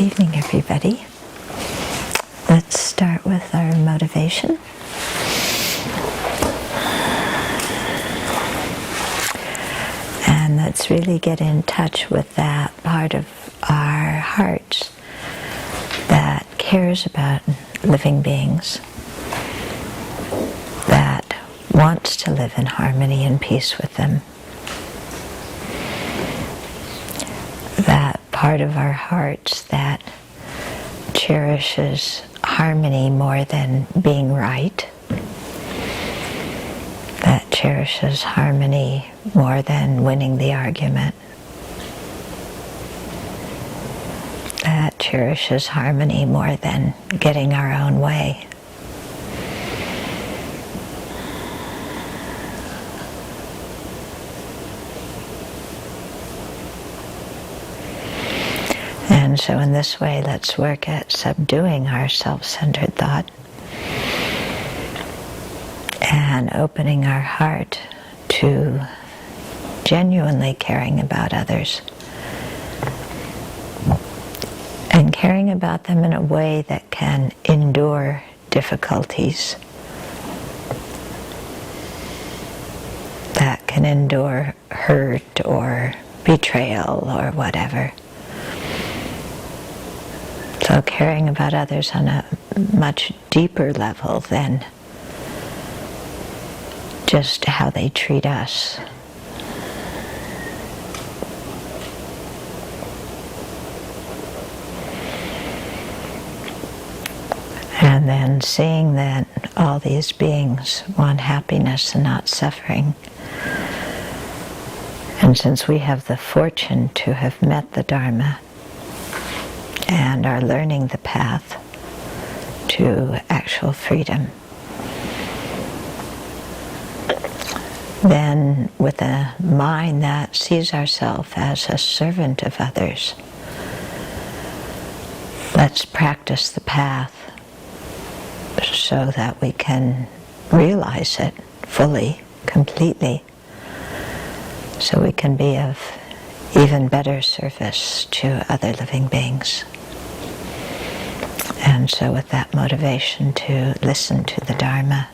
Good evening, everybody. Let's start with our motivation. And let's really get in touch with that part of our hearts that cares about living beings, that wants to live in harmony and peace with them. That part of our hearts that cherishes harmony more than being right, that cherishes harmony more than winning the argument, that cherishes harmony more than getting our own way. And so in this way, let's work at subduing our self-centered thought and opening our heart to genuinely caring about others and caring about them in a way that can endure difficulties, that can endure hurt or betrayal or whatever. So caring about others on a much deeper level than just how they treat us. And then seeing that all these beings want happiness and not suffering. And since we have the fortune to have met the Dharma, and are learning the path to actual freedom, then with a mind that sees ourselves as a servant of others, let's practice the path so that we can realize it fully, completely, so we can be of even better service to other living beings. And so with that motivation to listen to the Dharma,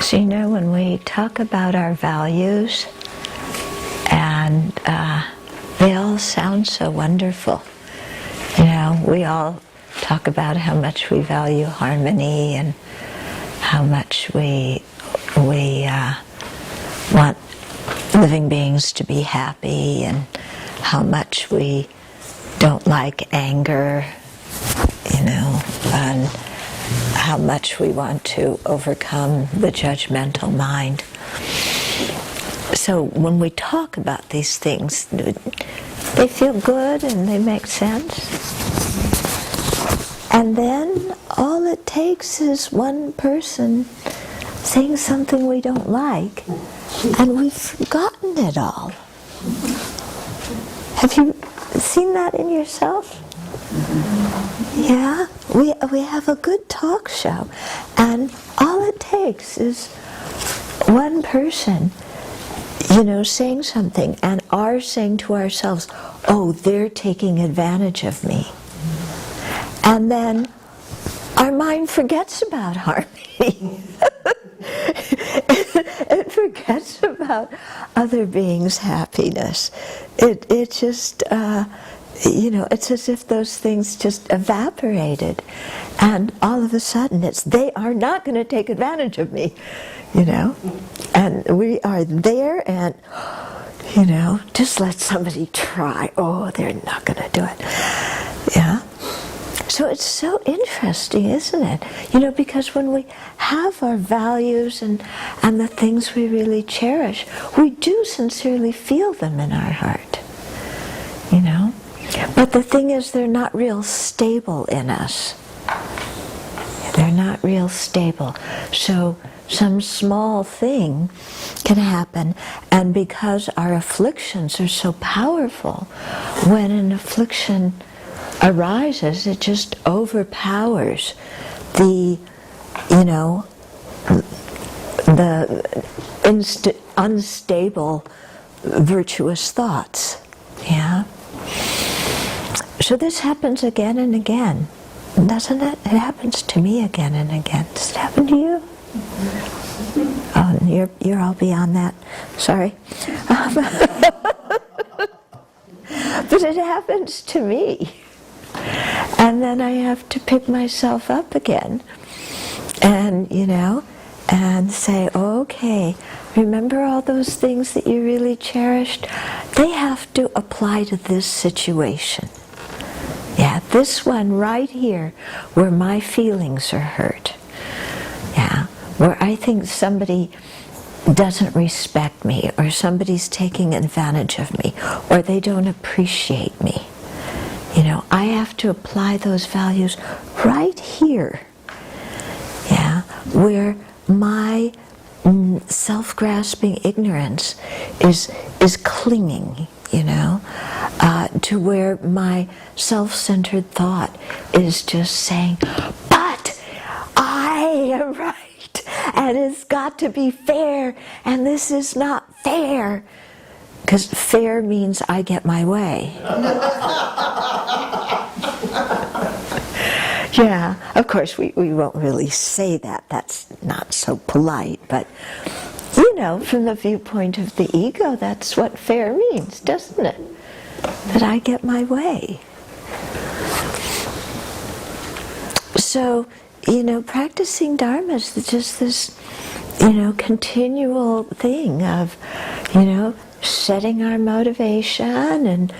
so you know, when we talk about our values, and they all sound so wonderful. You know, we all talk about how much we value harmony and how much we want living beings to be happy, and how much we don't like anger, you know, and how much we want to overcome the judgmental mind. So when we talk about these things, they feel good and they make sense. And then all it takes is one person saying something we don't like, and we've forgotten it all. Have you seen that in yourself? Yeah, we have a good talk show, and all it takes is one person, you know, saying something, and our saying to ourselves, oh, they're taking advantage of me. And then our mind forgets about harmony. It forgets about other beings' happiness. It just, you know, it's as if those things just evaporated, and all of a sudden it's, they are not going to take advantage of me, you know, and we are there, and, you know, just let somebody try. Oh, they're not going to do it. Yeah. So it's so interesting, isn't it? You know, because when we have our values and the things we really cherish, we do sincerely feel them in our heart, you know. But the thing is, they're not real stable in us. They're not real stable. So some small thing can happen, and because our afflictions are so powerful, when an affliction arises, it just overpowers the unstable virtuous thoughts. Yeah. So this happens again and again, doesn't it? It happens to me again and again. Does it happen to you? Oh, you're all beyond that. Sorry. But it happens to me. And then I have to pick myself up again and, and say, okay, remember all those things that you really cherished? They have to apply to this situation. Yeah, this one right here where my feelings are hurt. Yeah, where I think somebody doesn't respect me, or somebody's taking advantage of me, or they don't appreciate me. I have to apply those values right here. Yeah, where my self-grasping ignorance is clinging, to where my self-centered thought is just saying, but I am right, and it's got to be fair, and this is not fair. Because fair means I get my way. Yeah, of course we won't really say that. That's not so polite. But, from the viewpoint of the ego, that's what fair means, doesn't it? That I get my way. So, practicing Dharma is just this, continual thing of, setting our motivation and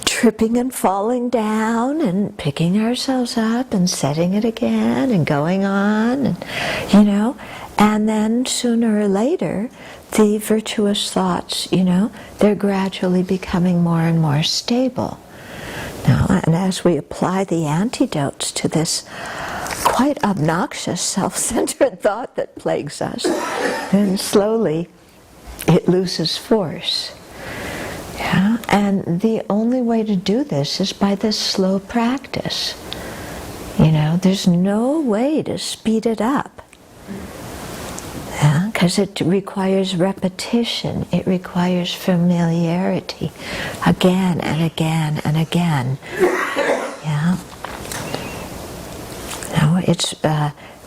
tripping and falling down and picking ourselves up and setting it again and going on, and and then sooner or later the virtuous thoughts, they're gradually becoming more and more stable. Now, and as we apply the antidotes to this quite obnoxious self-centered thought that plagues us, then slowly it loses force. Yeah? And the only way to do this is by this slow practice. There's no way to speed it up. Because it requires repetition, it requires familiarity, again and again and again. Yeah.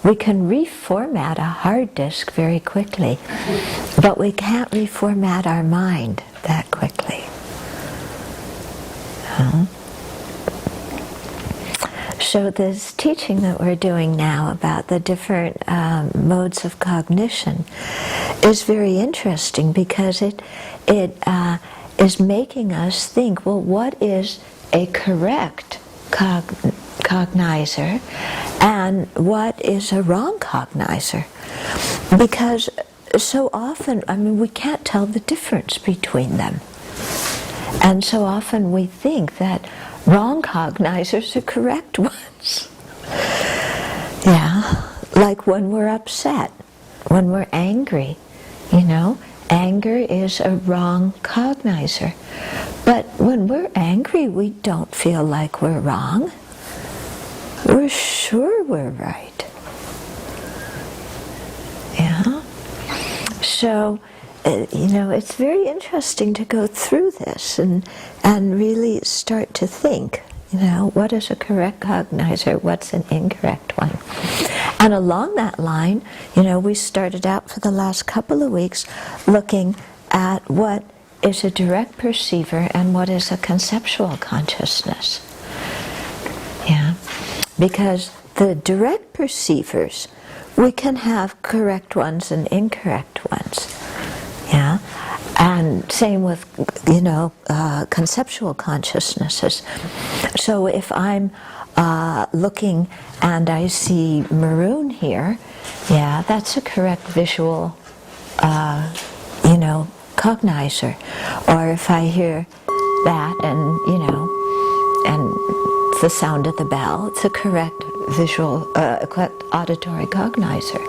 We can reformat a hard disk very quickly, but we can't reformat our mind that quickly. So this teaching that we're doing now about the different modes of cognition is very interesting, because it is making us think, well, what is a correct cognizer and what is a wrong cognizer? Because so often, we can't tell the difference between them. And so often we think that wrong cognizers are correct ones. Yeah, like when we're upset, when we're angry, anger is a wrong cognizer. But when we're angry, we don't feel like we're wrong. We're sure we're right. Yeah. So, it's very interesting to go through this and really start to think, what is a correct cognizer, what's an incorrect one. And along that line, we started out for the last couple of weeks looking at what is a direct perceiver and what is a conceptual consciousness. Yeah. Because the direct perceivers, we can have correct ones and incorrect ones. Yeah, and same with conceptual consciousnesses. So if I'm looking and I see maroon here, yeah, that's a correct visual, cognizer. Or if I hear that and it's the sound of the bell. It's a correct visual, correct auditory cognizer.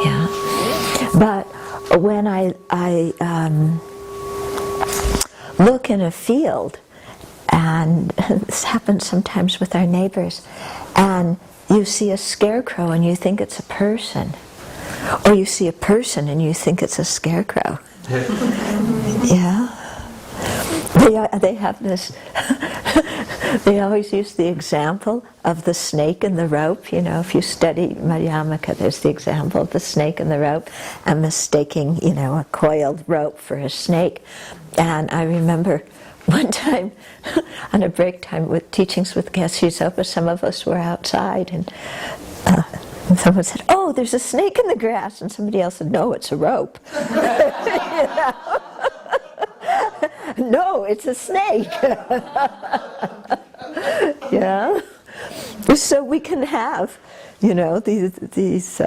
Yeah. But when I look in a field, and this happens sometimes with our neighbors, and you see a scarecrow and you think it's a person, or you see a person and you think it's a scarecrow. Yeah. They have this, they always use the example of the snake and the rope. You know, if you study Madhyamaka, there's the example of the snake and the rope, and mistaking, you know, a coiled rope for a snake. And I remember one time, on a break time with teachings with Geshe Sopa, some of us were outside, and someone said, "Oh, there's a snake in the grass," and somebody else said, "No, it's a rope." You know? No, it's a snake. Yeah. So we can have, you know, these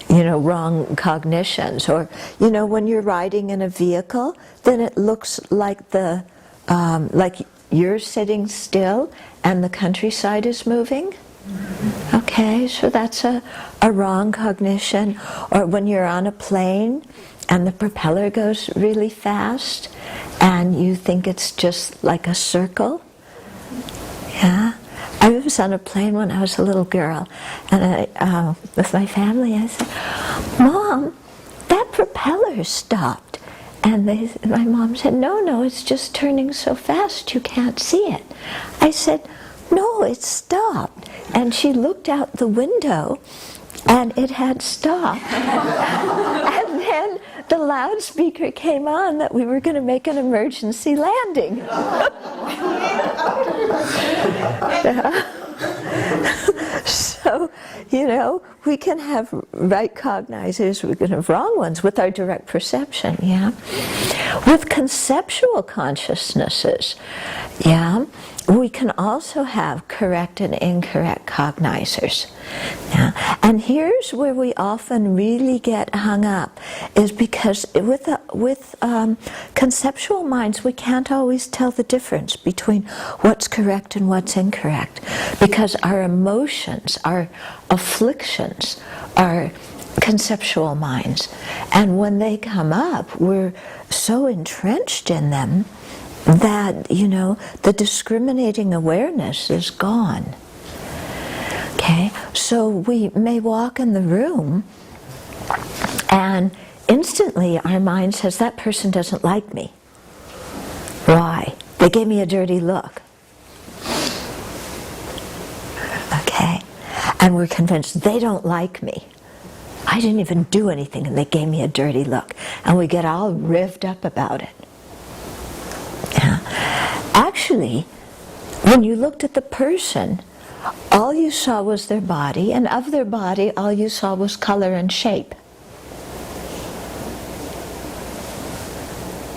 you know, wrong cognitions, or, you know, when you're riding in a vehicle, then it looks like like you're sitting still and the countryside is moving. Okay, so that's a wrong cognition. Or when you're on a plane and the propeller goes really fast and you think it's just like a circle. Yeah. I was on a plane when I was a little girl, and with my family, I said, "Mom, that propeller stopped." And my mom said, no, it's just turning so fast you can't see it. I said, "No, it stopped." And she looked out the window, and it had stopped. And then the loudspeaker came on that we were going to make an emergency landing. Yeah. So, you know, we can have right cognizers, we can have wrong ones with our direct perception, yeah. With conceptual consciousnesses, yeah, we can also have correct and incorrect cognizers. Yeah. And here's where we often really get hung up, is because with conceptual minds we can't always tell the difference between what's correct and what's incorrect, because our emotions, our afflictions are conceptual minds, and when they come up we're so entrenched in them that, you know, the discriminating awareness is gone. Okay, so we may walk in the room and instantly our mind says, "That person doesn't like me." Why? They gave me a dirty look. Okay, and we're convinced they don't like me. I didn't even do anything and they gave me a dirty look. And we get all revved up about it. Yeah. Actually, when you looked at the person, all you saw was their body, and of their body all you saw was color and shape.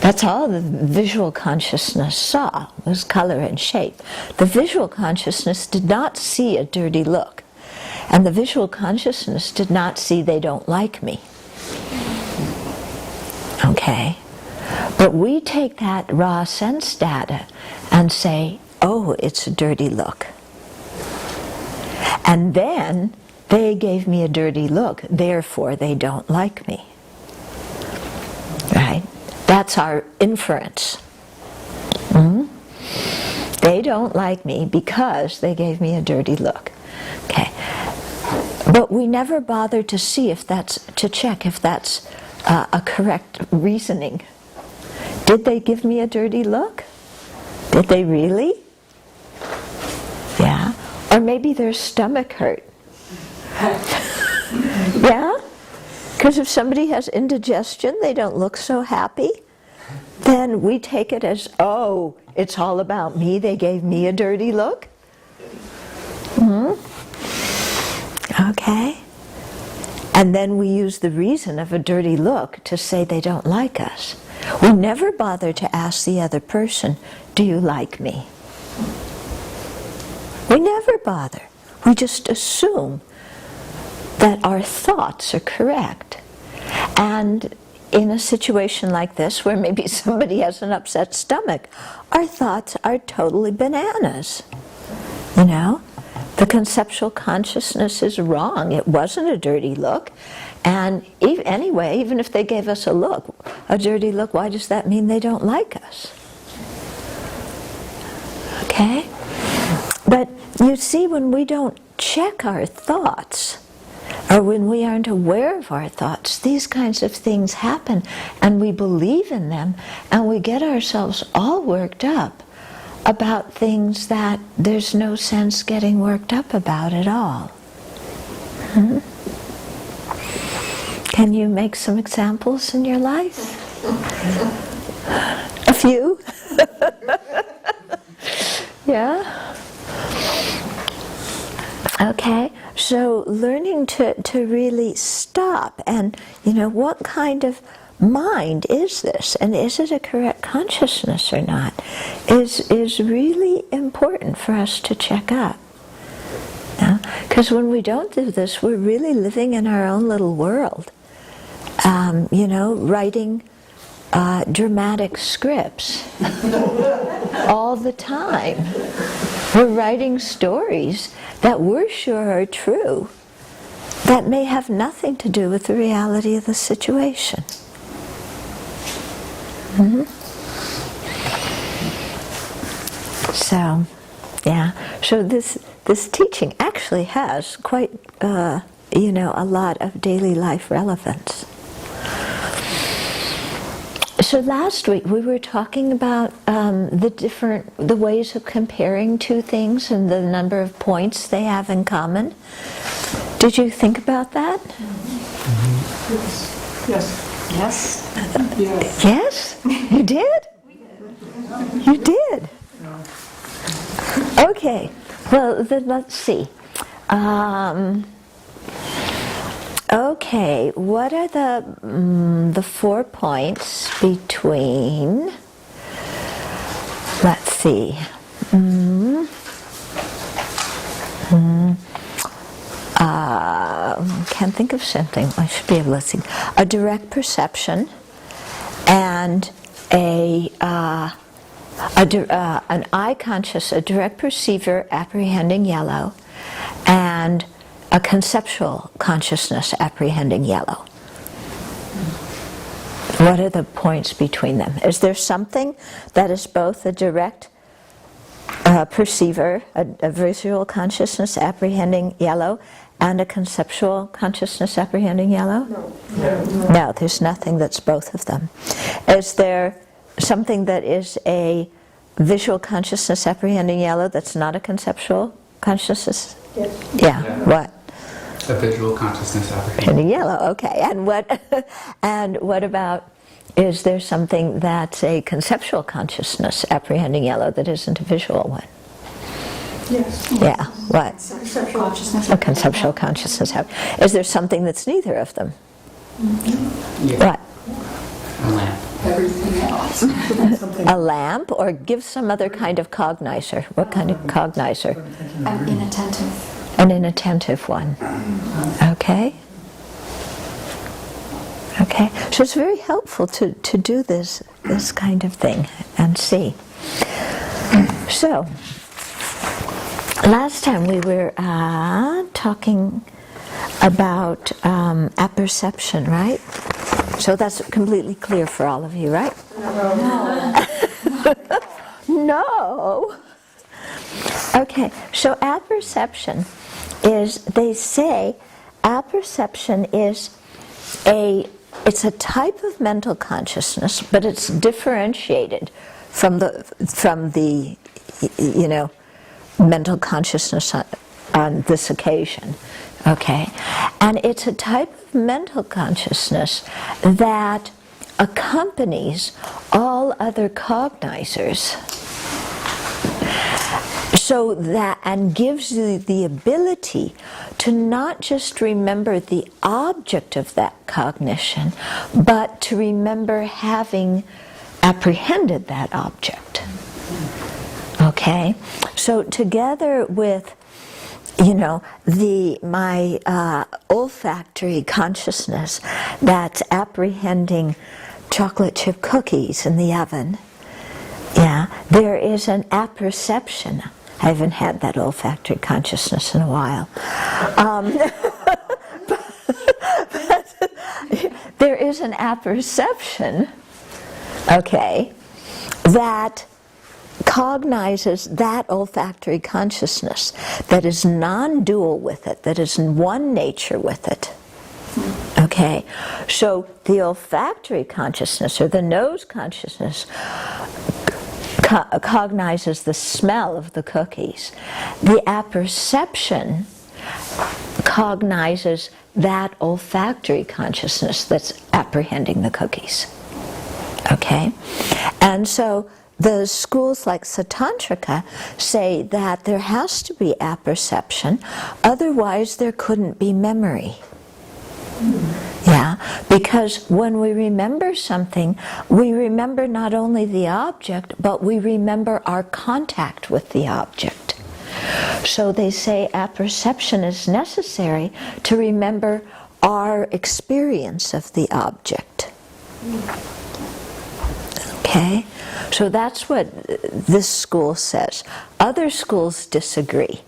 That's all the visual consciousness saw, was color and shape. The visual consciousness did not see a dirty look, and the visual consciousness did not see "they don't like me." Okay? But we take that raw sense data and say, "Oh, it's a dirty look." And then, "They gave me a dirty look, therefore they don't like me." Right? That's our inference. They don't like me because they gave me a dirty look. Okay. But we never bother to see if that's, to check if that's a correct reasoning. Did they give me a dirty look? Did they really? Yeah. Or maybe their stomach hurt. Yeah? Because if somebody has indigestion, they don't look so happy, then we take it as, "Oh, it's all about me, they gave me a dirty look." Okay? And then we use the reason of a dirty look to say they don't like us. We never bother to ask the other person, "Do you like me?" We never bother. We just assume that our thoughts are correct. And in a situation like this, where maybe somebody has an upset stomach, our thoughts are totally bananas. You know? The conceptual consciousness is wrong. It wasn't a dirty look. And anyway, even if they gave us a dirty look, why does that mean they don't like us? Okay? But you see, when we don't check our thoughts, or when we aren't aware of our thoughts, these kinds of things happen, and we believe in them, and we get ourselves all worked up about things that there's no sense getting worked up about at all. Can you make some examples in your life? A few? Yeah? Okay, so learning to really stop and, what kind of mind is this, and is it a correct consciousness or not, is really important for us to check up. Because when we don't do this, we're really living in our own little world. Writing dramatic scripts all the time. We're writing stories that we're sure are true, that may have nothing to do with the reality of the situation. So, yeah. So this teaching actually has quite, a lot of daily life relevance. So last week we were talking about the ways of comparing two things and the number of points they have in common. Did you think about that? Yes. Yes. Yes. Yes? You did? You did? Okay. Well, then let's see. Okay, what are the 4 points between, let's see, can't think of something, I should be able to think. A direct perception and an eye conscious, a direct perceiver apprehending yellow, and a conceptual consciousness apprehending yellow. What are the points between them? Is there something that is both a direct perceiver, a visual consciousness apprehending yellow, and a conceptual consciousness apprehending yellow? No, there's nothing that's both of them. Is there something that is a visual consciousness apprehending yellow that's not a conceptual consciousness? Yes. Yeah. What? A visual consciousness apprehending yellow. Okay. And what about, is there something that's a conceptual consciousness apprehending yellow that isn't a visual one? Yes. Yeah. What? Conceptual consciousness. A conceptual consciousness. Is there something that's neither of them? Yeah. What? A lamp. Everything else. A lamp, or give some other kind of cognizer. What kind of cognizer? An inattentive. An inattentive one. Okay? Okay. So it's very helpful to do this kind of thing and see. So, last time we were talking about apperception, right? So that's completely clear for all of you, right? No. No. Okay, so apperception is, they say, apperception is it's a type of mental consciousness, but it's differentiated from the mental consciousness on this occasion. Okay, and it's a type of mental consciousness that accompanies all other cognizers, so that, and gives you the ability to not just remember the object of that cognition, but to remember having apprehended that object. Okay, so together with my olfactory consciousness that's apprehending chocolate chip cookies in the oven, there is an apperception. I haven't had that olfactory consciousness in a while. But there is an apperception, that cognizes that olfactory consciousness, that is non-dual with it, that is in one nature with it. Okay, so the olfactory consciousness or the nose consciousness cognizes the smell of the cookies. The apperception cognizes that olfactory consciousness that's apprehending the cookies. Okay, and so the schools like Satantrika say that there has to be apperception, otherwise there couldn't be memory. Because when we remember something, we remember not only the object, but we remember our contact with the object. So they say apperception is necessary to remember our experience of the object. Okay? So that's what this school says. Other schools disagree,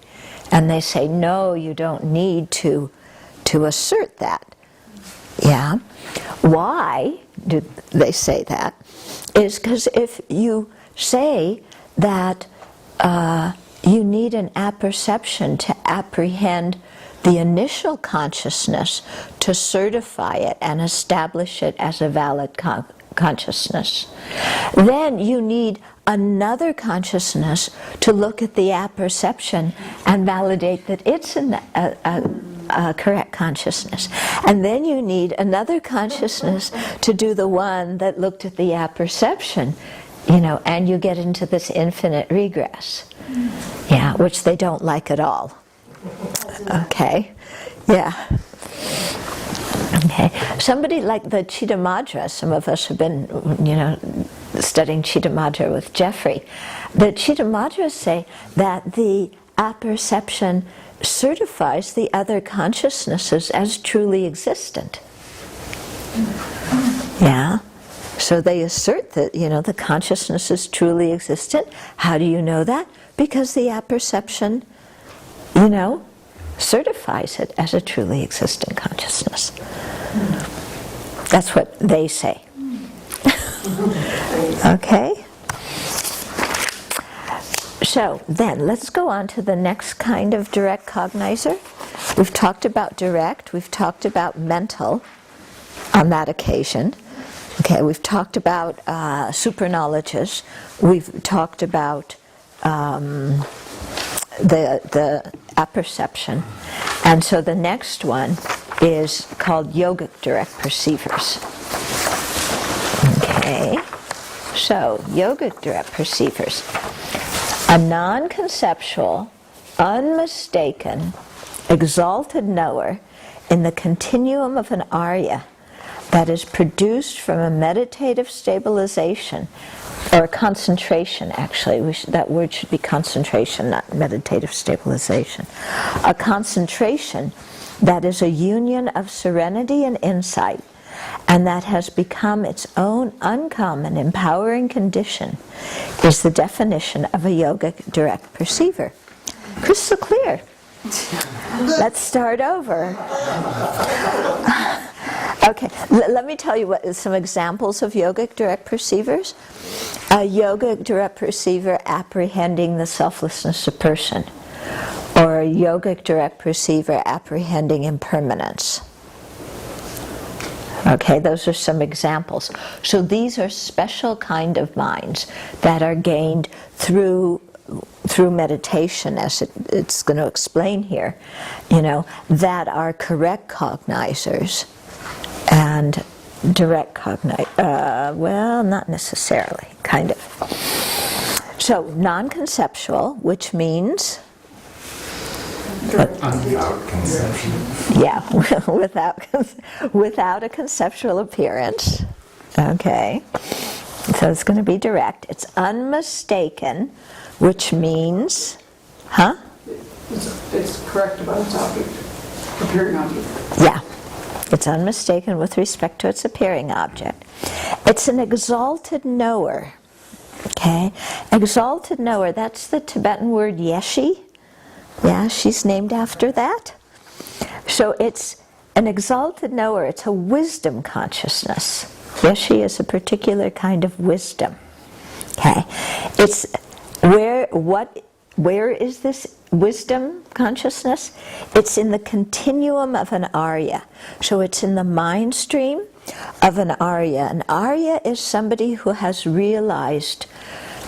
and they say, no, you don't need to assert that. Why do they say that? Is because if you say that you need an apperception to apprehend the initial consciousness to certify it and establish it as a valid consciousness, then you need another consciousness to look at the apperception and validate that it's a correct consciousness. And then you need another consciousness to do the one that looked at the apperception, and you get into this infinite regress, which they don't like at all. Okay, Okay, somebody like the Chittamadra, some of us have been, studying Chittamadra with Jeffrey. The Chittamadras say that the apperception certifies the other consciousnesses as truly existent. So they assert that, the consciousness is truly existent. How do you know that? Because the apperception, certifies it as a truly existent consciousness. That's what they say. Okay? So then, let's go on to the next kind of direct cognizer. We've talked about direct, we've talked about mental on that occasion. Okay, we've talked about superknowledges, we've talked about the apperception, and so the next one is called yogic direct perceivers. Okay, so yogic direct perceivers. A non-conceptual, unmistaken, exalted knower in the continuum of an arya that is produced from a meditative stabilization, or concentration actually, that word should be concentration, not meditative stabilization. A concentration that is a union of serenity and insight, and that has become its own uncommon, empowering condition, is the definition of a yogic direct perceiver. Crystal clear. Let's start over. Okay, let me tell you some examples of yogic direct perceivers. A yogic direct perceiver apprehending the selflessness of person, or a yogic direct perceiver apprehending impermanence. Okay, those are some examples. So these are special kind of minds that are gained through meditation, as it's going to explain here, that are correct cognizers and direct well, not necessarily, kind of. So non-conceptual, which means without conception. Yeah, without a conceptual appearance. Okay, so it's going to be direct. It's unmistaken, which means, it's correct about its object, appearing object. Yeah, it's unmistaken with respect to its appearing object. It's an exalted knower. Okay, exalted knower, that's the Tibetan word yeshi. Yeah, she's named after that. So it's an exalted knower, it's a wisdom consciousness. Yeshi is a particular kind of wisdom. Okay, it's where is this wisdom consciousness? It's in the continuum of an Arya. So it's in the mind stream of an Arya. An Arya is somebody who has realized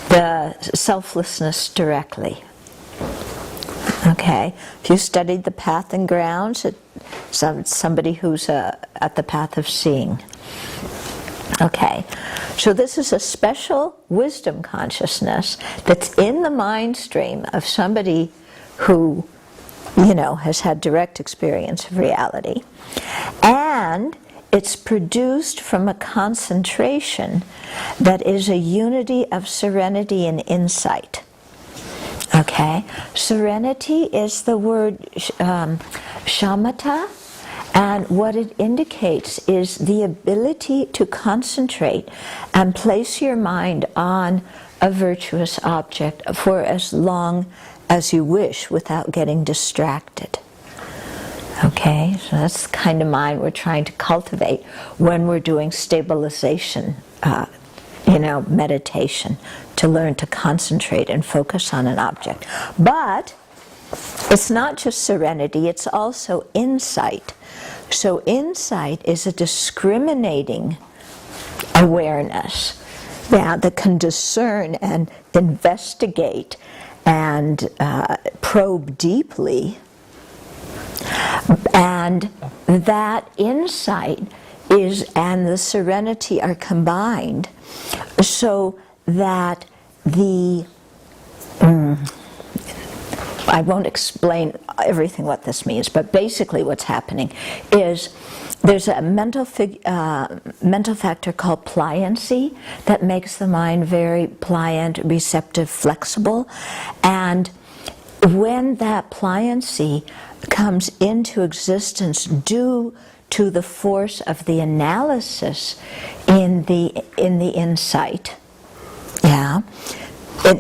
the selflessness directly. Okay, if you studied the path and grounds, it's somebody who's at the path of seeing. Okay, so this is a special wisdom consciousness that's in the mind stream of somebody who, has had direct experience of reality. And it's produced from a concentration that is a unity of serenity and insight. Okay, serenity is the word shamatha, and what it indicates is the ability to concentrate and place your mind on a virtuous object for as long as you wish without getting distracted. Okay, so that's the kind of mind we're trying to cultivate when we're doing stabilization, meditation, to learn to concentrate and focus on an object. But it's not just serenity, it's also insight. So insight is a discriminating awareness, that can discern and investigate and probe deeply. And that insight and the serenity are combined so that I won't explain everything what this means, but basically what's happening is there's a mental factor called pliancy that makes the mind very pliant, receptive, flexible. And when that pliancy comes into existence due to the force of the analysis in the insight,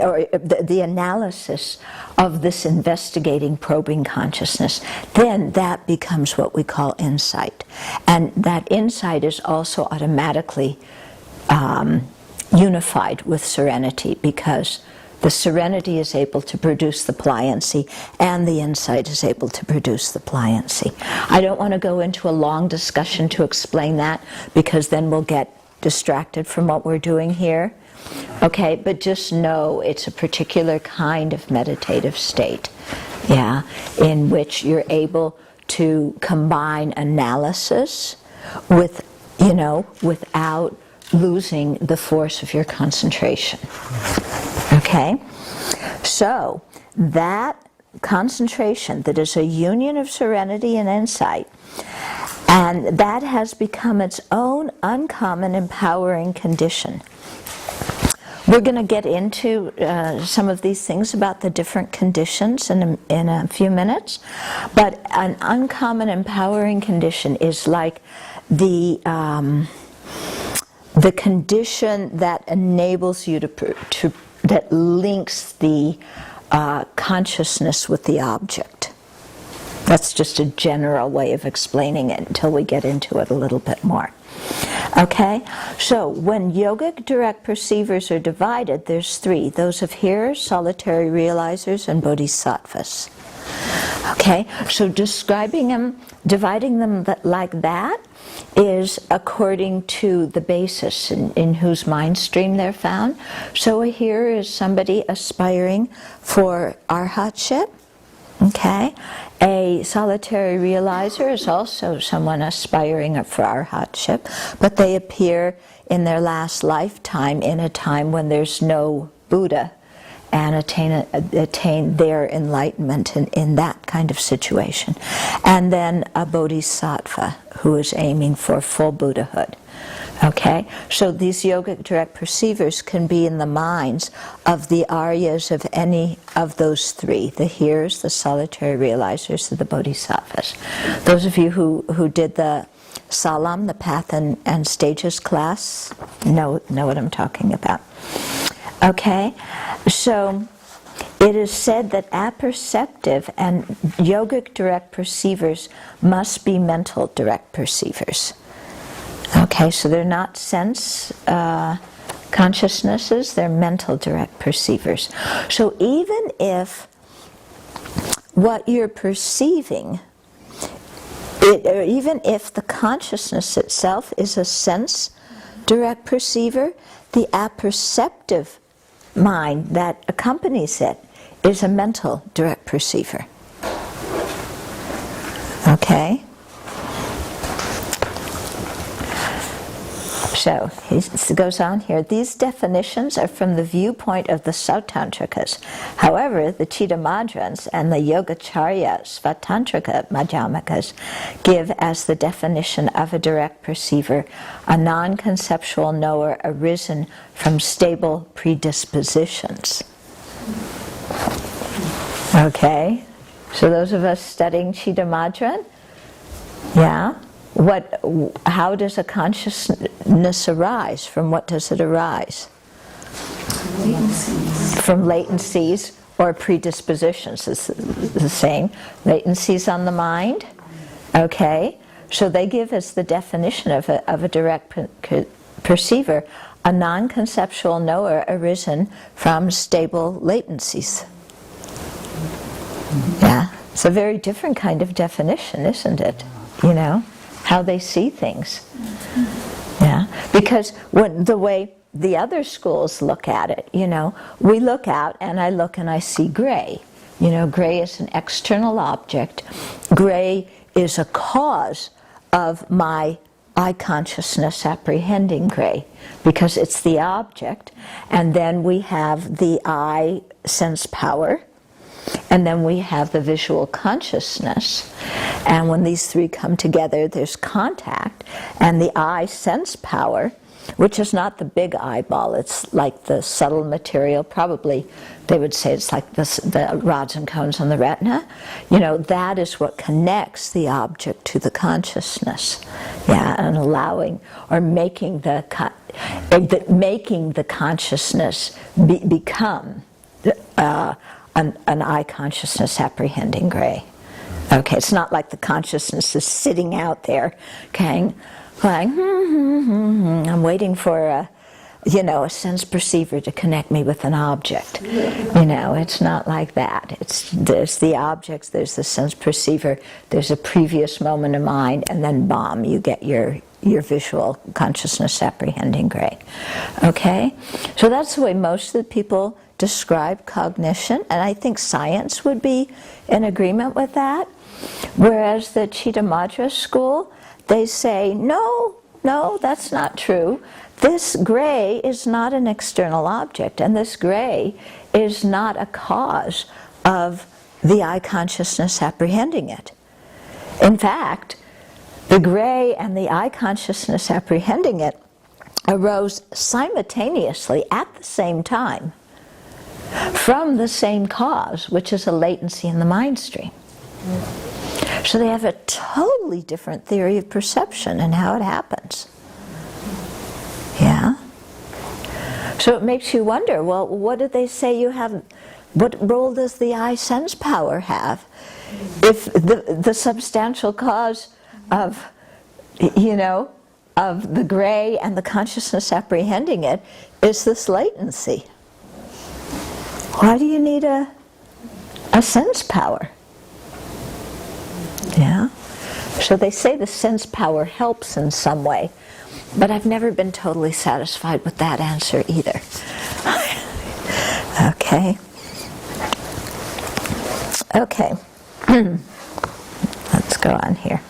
or the analysis of this investigating, probing consciousness, then that becomes what we call insight. And that insight is also automatically unified with serenity, because the serenity is able to produce the pliancy and the insight is able to produce the pliancy. I don't want to go into a long discussion to explain that, because then we'll get distracted from what we're doing here. Okay, but just know it's a particular kind of meditative state, in which you're able to combine analysis with, without losing the force of your concentration. Okay, so that concentration that is a union of serenity and insight, and that has become its own uncommon empowering condition. We're going to get into some of these things about the different conditions in a few minutes, but an uncommon empowering condition is like the condition that enables you that links the consciousness with the object. That's just a general way of explaining it until we get into it a little bit more. Okay, so when yogic direct perceivers are divided, there's three: those of hearers, solitary realizers, and bodhisattvas. Okay, so describing them, dividing them like that, is according to the basis in whose mind stream they're found. So a hearer is somebody aspiring for arhatship. Okay, a solitary realizer is also someone aspiring for arhatship, but they appear in their last lifetime in a time when there's no Buddha, and attain their enlightenment in that kind of situation. And then a bodhisattva who is aiming for full Buddhahood. Okay, so these yogic direct perceivers can be in the minds of the Aryas of any of those three, the hearers, the solitary realizers, and the bodhisattvas. Those of you who did the Salam, the Path and Stages class, know what I'm talking about. Okay, so it is said that apperceptive and yogic direct perceivers must be mental direct perceivers. Okay, so they're not sense consciousnesses, they're mental direct perceivers. So even if what you're perceiving, or even if the consciousness itself is a sense direct perceiver, the apperceptive mind that accompanies it is a mental direct perceiver. Okay? So, he goes on here, these definitions are from the viewpoint of the Sautantrikas. However, the Chittamadrans and the Yogacharya Svatantrika Madhyamikas give as the definition of a direct perceiver a non-conceptual knower arisen from stable predispositions. Okay, so those of us studying Chittamadran, yeah? How does a consciousness arise? From what does it arise? From latencies or predispositions. It's the same. Latencies on the mind. Okay. So they give us the definition of a direct perceiver, a non-conceptual knower arisen from stable latencies. Yeah. It's a very different kind of definition, isn't it? You know? How they see things. Yeah, because the way the other schools look at it, you know, we look out and I look and I see gray. You know, gray is an external object. Gray is a cause of my eye consciousness apprehending gray, because it's the object, and then we have the eye sense power, and then we have the visual consciousness. And when these three come together, there's contact, and the eye sense power, which is not the big eyeball, it's like the subtle material, probably they would say it's like the rods and cones on the retina. You know, that is what connects the object to the consciousness. Yeah, and allowing, or making the consciousness become an eye consciousness apprehending gray. Okay, it's not like the consciousness is sitting out there, going, I'm waiting for a sense perceiver to connect me with an object. You know, it's not like that. There's the objects, there's the sense perceiver, there's a previous moment of mind, and then bomb, you get your visual consciousness apprehending gray. Okay? So that's the way most of the people describe cognition, and I think science would be in agreement with that. Whereas the Chittamadra school, they say, no, that's not true. This gray is not an external object, and this gray is not a cause of the eye consciousness apprehending it. In fact, the gray and the eye consciousness apprehending it arose simultaneously at the same time from the same cause, which is a latency in the mind stream. So they have a totally different theory of perception and how it happens. Yeah? So it makes you wonder, well, what do they say you have? What role does the eye sense power have if the substantial cause of, of the gray and the consciousness apprehending it is this latency? Why do you need a sense power? Yeah? So they say the sense power helps in some way, but I've never been totally satisfied with that answer either. Okay. Okay. Let's go on here.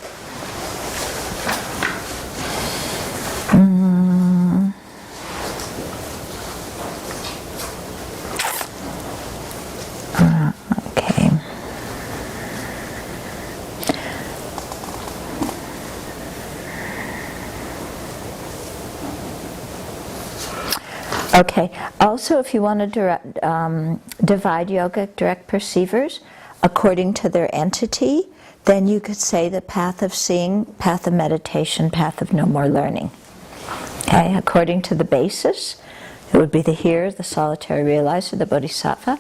Okay. Okay, also if you want to divide yogic direct perceivers according to their entity, then you could say the path of seeing, path of meditation, path of no more learning. Okay, according to the basis, it would be the hearer, the solitary realizer, the bodhisattva.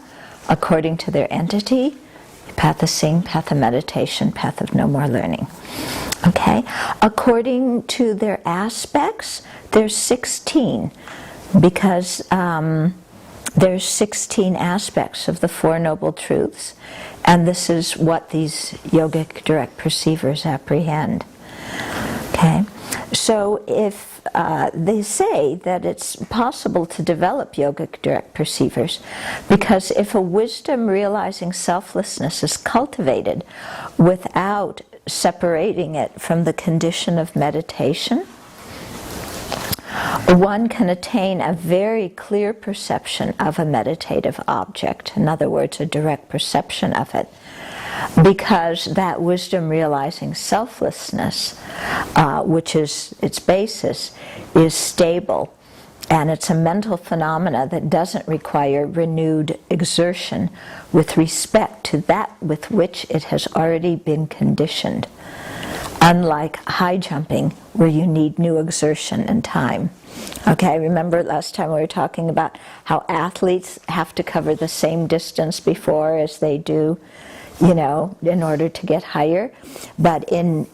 According to their entity, path of seeing, path of meditation, path of no more learning. Okay, according to their aspects, there's 16, because there's 16 aspects of the Four Noble Truths, and this is what these yogic direct perceivers apprehend. Okay, so if they say that it's possible to develop yogic direct perceivers, because if a wisdom realizing selflessness is cultivated without separating it from the condition of meditation, one can attain a very clear perception of a meditative object. In other words, a direct perception of it. Because that wisdom realizing selflessness, which is its basis, is stable. And it's a mental phenomena that doesn't require renewed exertion with respect to that with which it has already been conditioned. Unlike high jumping, where you need new exertion and time. Okay, remember last time we were talking about how athletes have to cover the same distance before as they do, in order to get higher. But in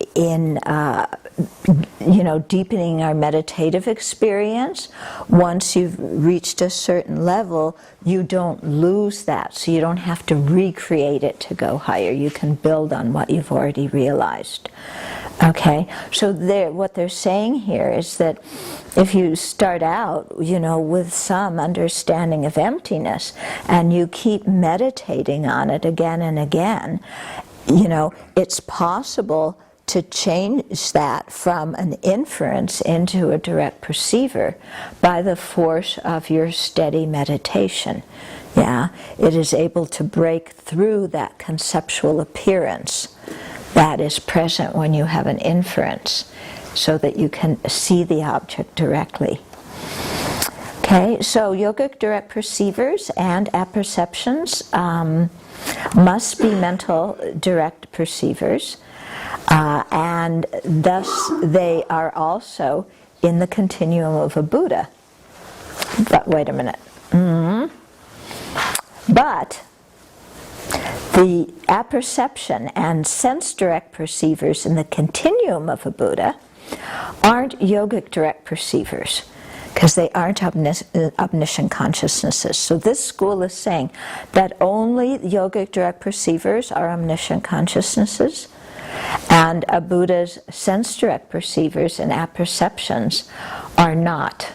deepening our meditative experience, once you've reached a certain level, you don't lose that. So you don't have to recreate it to go higher. You can build on what you've already realized. Okay, so what they're saying here is that if you start out, with some understanding of emptiness, and you keep meditating on it again and again, it's possible to change that from an inference into a direct perceiver by the force of your steady meditation. Yeah, it is able to break through that conceptual appearance that is present when you have an inference, so that you can see the object directly. Okay, so yogic direct perceivers and apperceptions must be mental direct perceivers, and thus they are also in the continuum of a Buddha. But wait a minute. But the apperception and sense direct perceivers in the continuum of a Buddha aren't yogic direct perceivers, because they aren't omniscient consciousnesses. So this school is saying that only yogic direct perceivers are omniscient consciousnesses, and a Buddha's sense direct perceivers and apperceptions are not.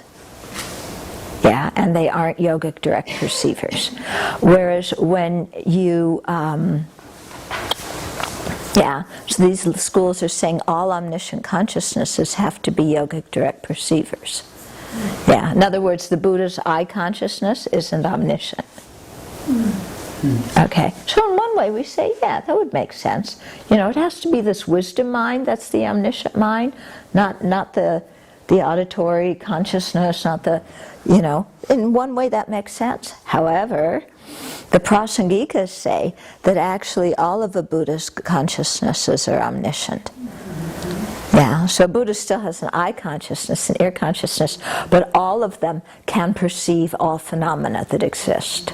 Yeah, and they aren't yogic direct perceivers. Whereas when you, so these schools are saying all omniscient consciousnesses have to be yogic direct perceivers. Yeah, in other words, the Buddha's I consciousness isn't omniscient. Okay, so in one way we say, yeah, that would make sense. It has to be this wisdom mind that's the omniscient mind, not the auditory consciousness, not the, in one way that makes sense. However, the Prasangikas say that actually all of the Buddha's consciousnesses are omniscient. Yeah, so Buddha still has an eye consciousness, an ear consciousness, but all of them can perceive all phenomena that exist.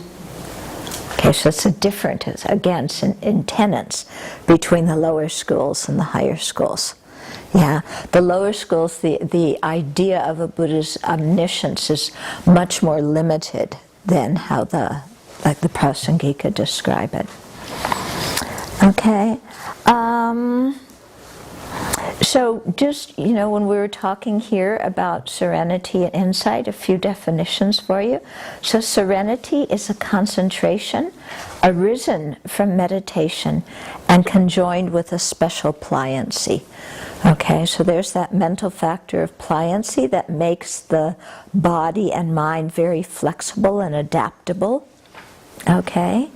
Okay, so it's a difference, again, in tenets between the lower schools and the higher schools. Yeah, the lower schools, the idea of a Buddha's omniscience is much more limited than how the Prasangika describe it. Okay, so just, when we were talking here about serenity and insight, a few definitions for you. So serenity is a concentration arisen from meditation and conjoined with a special pliancy. Okay, so there's that mental factor of pliancy that makes the body and mind very flexible and adaptable. Okay,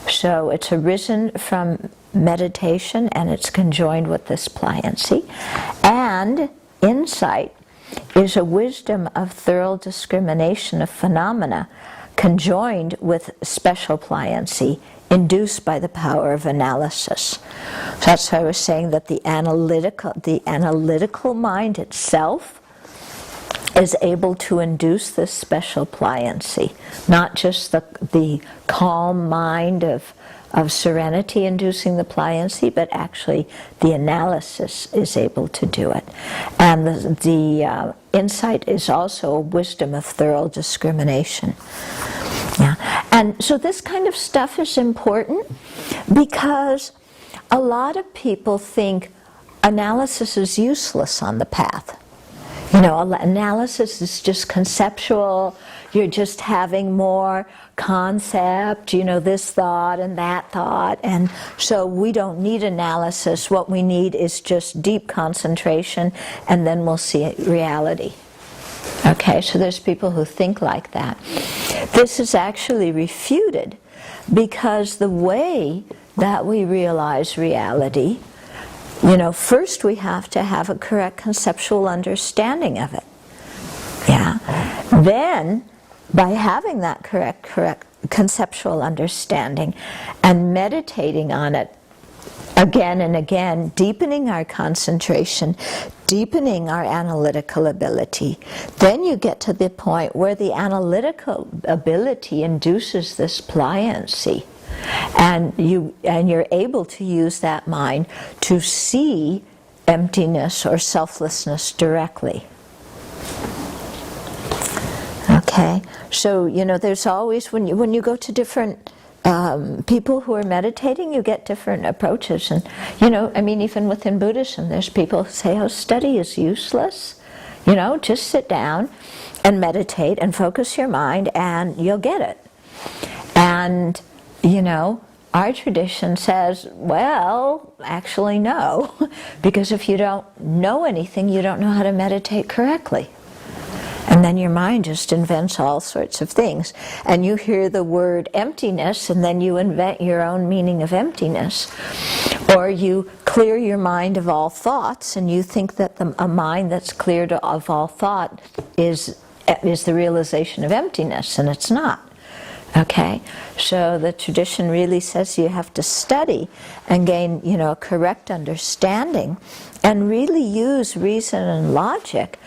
so it's arisen from meditation and it's conjoined with this pliancy. And insight is a wisdom of thorough discrimination of phenomena conjoined with special pliancy induced by the power of analysis. So that's why I was saying that the analytical mind itself is able to induce this special pliancy, not just the calm mind of serenity inducing the pliancy, but actually the analysis is able to do it. And the insight is also a wisdom of thorough discrimination. Yeah. And so this kind of stuff is important because a lot of people think analysis is useless on the path. You know, analysis is just conceptual. You're just having more concept, you know, this thought and that thought. And so we don't need analysis. What we need is just deep concentration, and then we'll see reality. Okay, so there's people who think like that. This is actually refuted because the way that we realize reality, you know, first we have to have a correct conceptual understanding of it. Yeah. Then, by having that correct conceptual understanding and meditating on it again and again, deepening our concentration, deepening our analytical ability, then you get to the point where the analytical ability induces this pliancy. And you're able to use that mind to see emptiness or selflessness directly. Okay, so you know there's always when you go to different people who are meditating, you get different approaches, and you know, I mean, even within Buddhism, there's people who say, "Oh, study is useless." You know, just sit down and meditate and focus your mind, and you'll get it. And you know, our tradition says, well, actually no, because if you don't know anything, you don't know how to meditate correctly. And then your mind just invents all sorts of things. And you hear the word emptiness, and then you invent your own meaning of emptiness. Or you clear your mind of all thoughts, and you think that a mind that's cleared of all thought is the realization of emptiness, and it's not. Okay, so the tradition really says you have to study and gain, you know, a correct understanding and really use reason and logic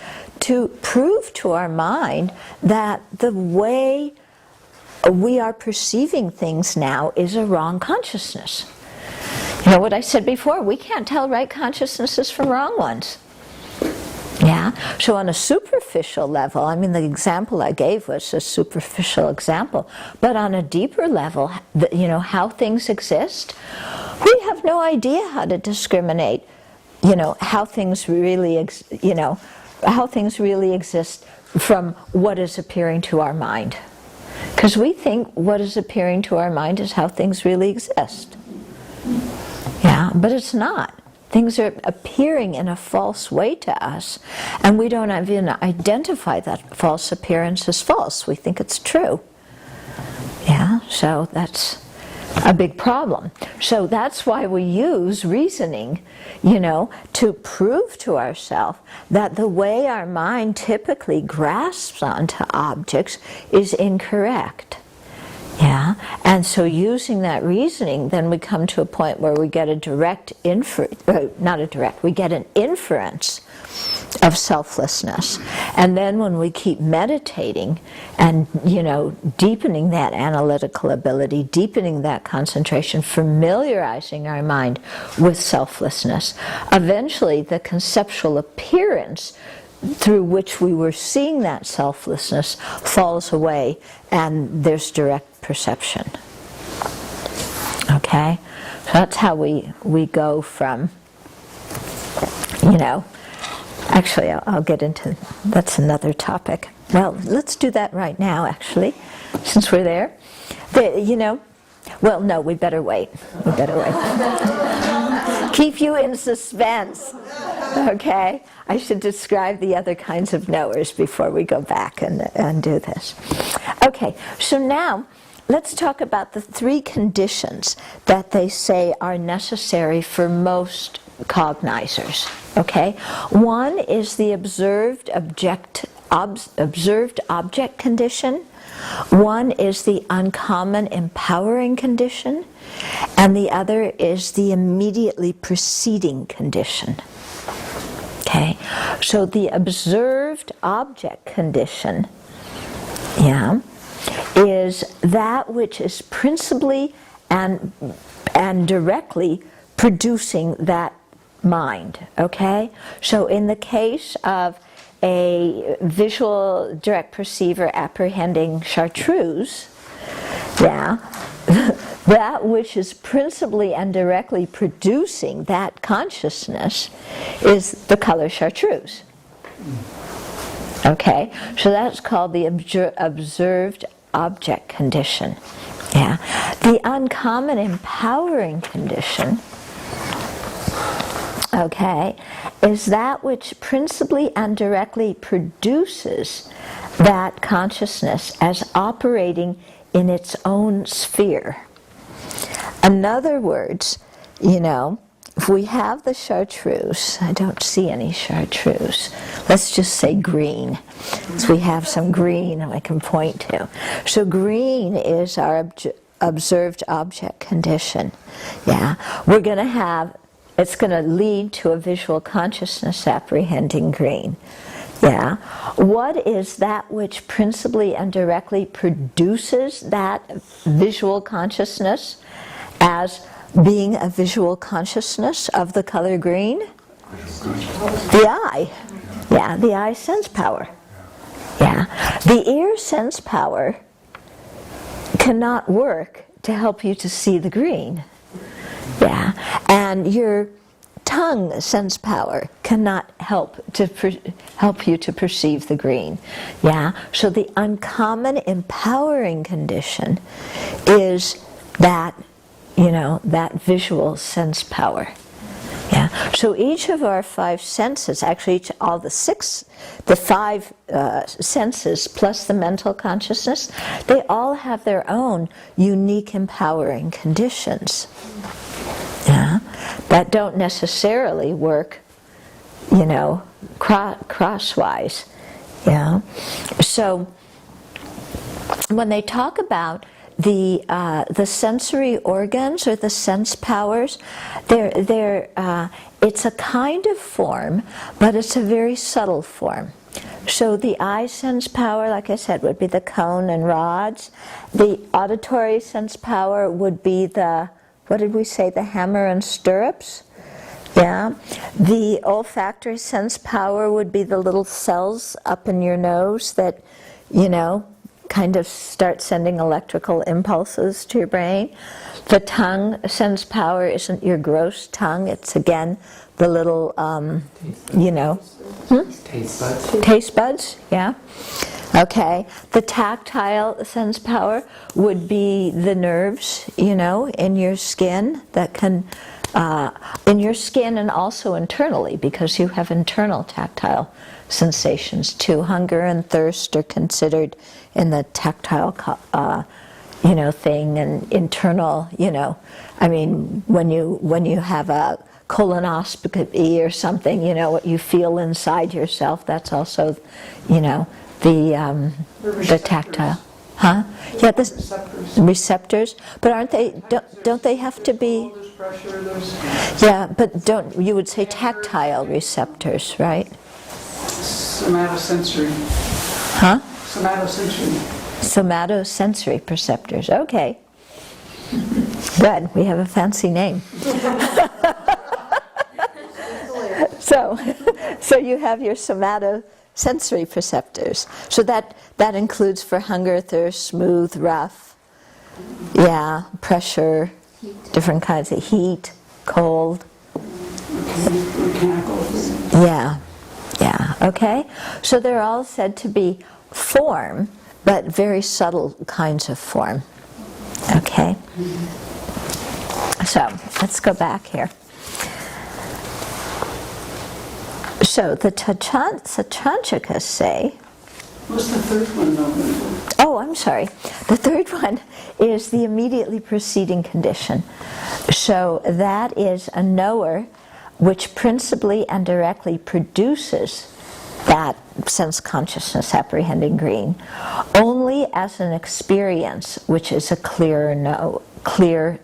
to prove to our mind that the way we are perceiving things now is a wrong consciousness. You know what I said before, we can't tell right consciousnesses from wrong ones. Yeah, so on a superficial level, I mean the example I gave was a superficial example, but on a deeper level, you know, how things exist, we have no idea how to discriminate, you know, how things really, how things really exist from what is appearing to our mind. Because we think what is appearing to our mind is how things really exist. Yeah, but it's not. Things are appearing in a false way to us, and we don't even identify that false appearance as false. We think it's true. Yeah, so that's a big problem. So that's why we use reasoning, you know, to prove to ourselves that the way our mind typically grasps onto objects is incorrect. Yeah, and so using that reasoning, then we come to a point where we get a direct we get an inference of selflessness. And then when we keep meditating and, you know, deepening that analytical ability, deepening that concentration, familiarizing our mind with selflessness, eventually the conceptual appearance through which we were seeing that selflessness falls away, and there's direct perception. Okay? So that's how we go from, you know, actually I'll get into, that's another topic. Well, let's do that right now, actually, since we're there. You know, well, no, we better wait. We better wait. Keep you in suspense. Okay? I should describe the other kinds of knowers before we go back and do this. Okay, so now let's talk about the 3 conditions that they say are necessary for most cognizers. Okay, one is the observed object condition. One is the uncommon empowering condition, and the other is the immediately preceding condition. Okay, so the observed object condition, is that which is principally and directly producing that mind. Okay, so in the case of a visual direct perceiver apprehending chartreuse, that which is principally and directly producing that consciousness is the color chartreuse. Okay, so that's called the observed object condition. The uncommon empowering condition, okay, is that which principally and directly produces that consciousness as operating in its own sphere. In other words, if we have the chartreuse, I don't see any chartreuse, let's just say green. So we have some green I can point to. So green is our observed object condition. We're going to have, it's going to lead to a visual consciousness apprehending green. What is that which principally and directly produces that visual consciousness as being a visual consciousness of the color green? The eye. The eye sense power. The ear sense power cannot work to help you to see the green. And your tongue sense power cannot help you to perceive the green. So the uncommon empowering condition is that, that visual sense power. So each of our 5 senses, actually all the 5 senses plus the mental consciousness, they all have their own unique empowering conditions. That don't necessarily work, crosswise. So when they talk about the sensory organs or the sense powers, it's a kind of form, but it's a very subtle form. So the eye sense power, like I said, would be the cone and rods. The auditory sense power would be the, what did we say, the hammer and stirrups? The olfactory sense power would be the little cells up in your nose that, kind of start sending electrical impulses to your brain. The tongue sense power isn't your gross tongue, it's again the little, Taste buds. taste buds, Okay. The tactile sense power would be the nerves, in your skin that can, in your skin and also internally, because you have internal tactile sensations too. Hunger and thirst are considered in the tactile, thing, and internal, when you have a colonoscopy or something, what you feel inside yourself, that's also, the tactile. Huh? The receptors. But aren't they, don't they have to be, but you would say tactile receptors, right? Somatosensory. Huh? Somatosensory. Somatosensory perceptors. Okay. Good. We have a fancy name. So you have your somatosensory perceptors. So that includes for hunger, thirst, smooth, rough, pressure, different kinds of heat, cold. Mechanical. Okay. So they're all said to be form, but very subtle kinds of form. Okay. So let's go back here. So the Tachanchikas say. What's the third one though? Oh, I'm I'm sorry. The third one is the immediately preceding condition. So that is a knower which principally and directly produces that sense consciousness apprehending green, only as an experience which is a clear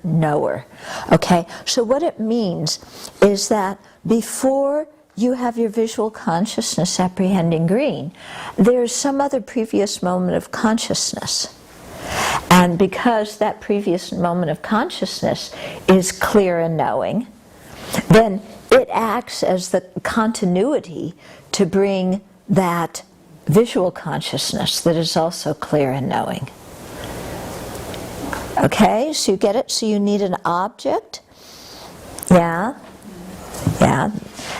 knower. Okay, so what it means is that before you have your visual consciousness apprehending green, there's some other previous moment of consciousness. And because that previous moment of consciousness is clear and knowing, then it acts as the continuity to bring that visual consciousness that is also clear and knowing. Okay, so you get it? So you need an object. Yeah.